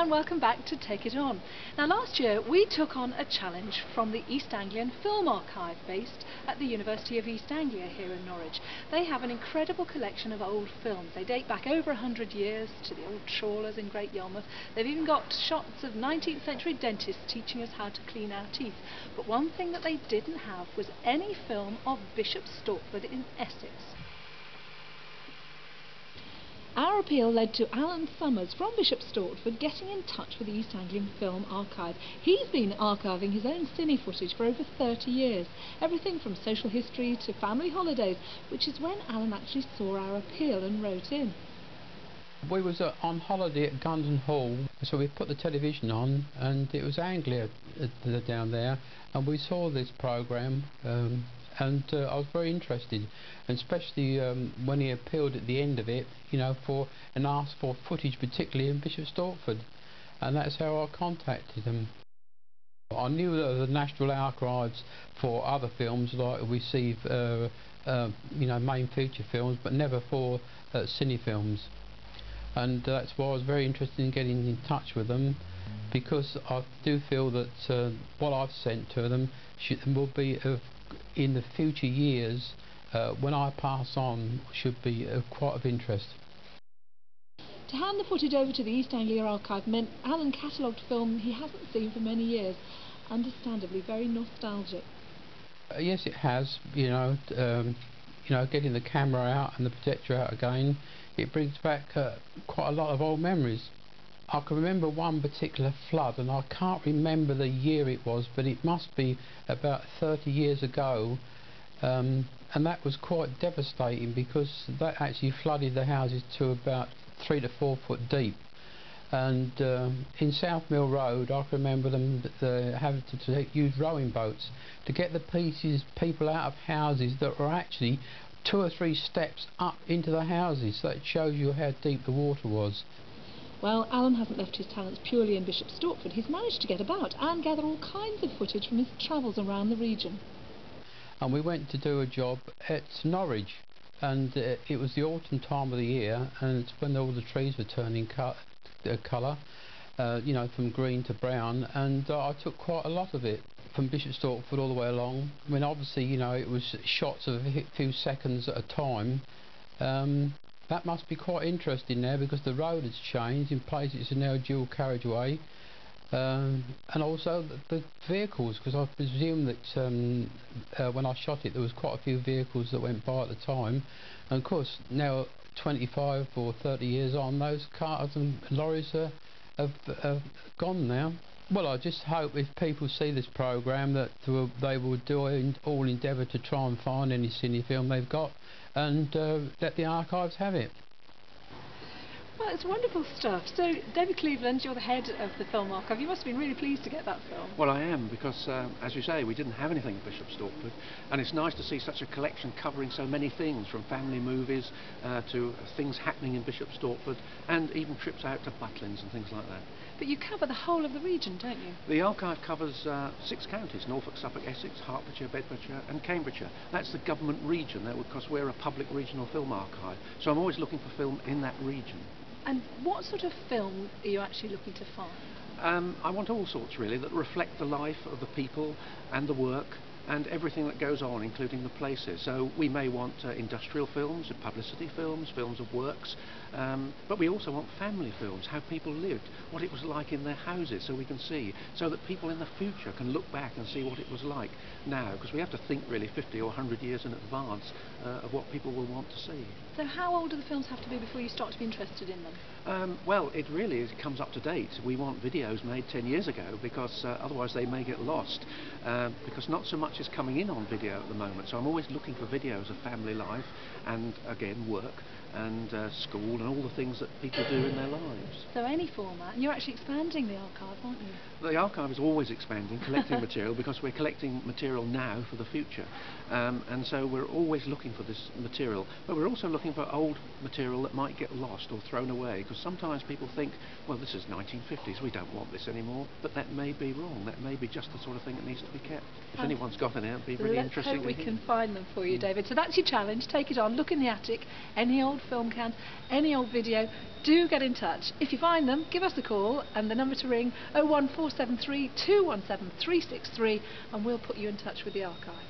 and welcome back to Take It On. Now last year we took on a challenge from the East Anglian Film Archive based at the University of East Anglia here in Norwich. They have an incredible collection of old films. They date back over 100 years to the old trawlers in Great Yarmouth. They've even got shots of 19th century dentists teaching us how to clean our teeth. But one thing that they didn't have was any film of Bishop Stortford in Essex. Our appeal led to Alan Summers from Bishop Stortford getting in touch with the East Anglian Film Archive. He's been archiving his own cine footage for over 30 years, everything from social history to family holidays, which is when Alan actually saw our appeal and wrote in. We was on holiday at Gundon Hall, so we put the television on, and it was Anglia down there, and we saw this programme, and I was very interested, and especially when he appealed at the end of it, you know, and asked for footage, particularly in Bishop Stortford, and that's how I contacted them. I knew there was the National Archives for other films, like we see, you know, main feature films, but never for cine films. And that's why I was very interested in getting in touch with them, because I do feel that what I've sent to them will be in the future years, when I pass on, should be quite of interest. To hand the footage over to the East Anglia Archive meant Alan catalogued film he hasn't seen for many years, understandably very nostalgic. Yes, it has. You know, getting the camera out and the projector out again, it brings back quite a lot of old memories. I can remember one particular flood, and I can't remember the year it was, but it must be about 30 years ago, and that was quite devastating because that actually flooded the houses to about 3 to 4 foot deep. And in South Mill Road, I can remember them having to use rowing boats to get the people out of houses that were actually 2 or 3 steps up into the houses. So it shows you how deep the water was. Well, Alan hasn't left his talents purely in Bishop Stortford. He's managed to get about and gather all kinds of footage from his travels around the region. And we went to do a job at Norwich, and it was the autumn time of the year, and it's when all the trees were turning colour, you know, from green to brown, and I took quite a lot of it from Bishop Stortford all the way along. I mean, obviously, you know, it was shots of a few seconds at a time. That must be quite interesting now, because the road has changed. In places it's now a dual carriageway, and also the vehicles, because I presume that when I shot it there was quite a few vehicles that went by at the time, and of course now 25 or 30 years on, those cars and lorries have gone now. Well, I just hope if people see this programme that they will do all endeavour to try and find any cine film they've got, and let the archives have it. Well, it's wonderful stuff. So, David Cleveland, you're the head of the Film Archive. You must have been really pleased to get that film. Well, I am, because, as you say, we didn't have anything at Bishop Stortford, and it's nice to see such a collection covering so many things, from family movies to things happening in Bishop Stortford, and even trips out to Butlins and things like that. But you cover the whole of the region, don't you? The archive covers 6 counties: Norfolk, Suffolk, Essex, Hertfordshire, Bedfordshire and Cambridgeshire. That's the government region, because we're a public regional film archive, so I'm always looking for film in that region. And what sort of film are you actually looking to find? I want all sorts, really, that reflect the life of the people and the work and everything that goes on, including the places. So we may want industrial films, publicity films, films of works, but we also want family films, how people lived, what it was like in their houses, so we can see, so that people in the future can look back and see what it was like now, because we have to think really 50 or 100 years in advance of what people will want to see. So how old do the films have to be before you start to be interested in them? Well, it really comes up to date. We want videos made 10 years ago, because otherwise they may get lost, because not so much is coming in on video at the moment. So I'm always looking for videos of family life and, again, work and school and all the things that people do in their lives. So any format, and you're actually expanding the archive, aren't you? The archive is always expanding, collecting material, because we're collecting material now for the future, and so we're always looking for this material, but we're also looking for old material that might get lost or thrown away, because sometimes people think, well, this is 1950s, we don't want this anymore, but that may be wrong. That may be just the sort of thing that needs to be kept. If anyone's got any, it'd be really interesting to hear. Let's hope we can find them for you, David. So that's your challenge. Take it on. Look in the attic. Any old film cans, any old video, do get in touch. If you find them, give us a call, and the number to ring 01473 217 363, and we'll put you in touch with the archive.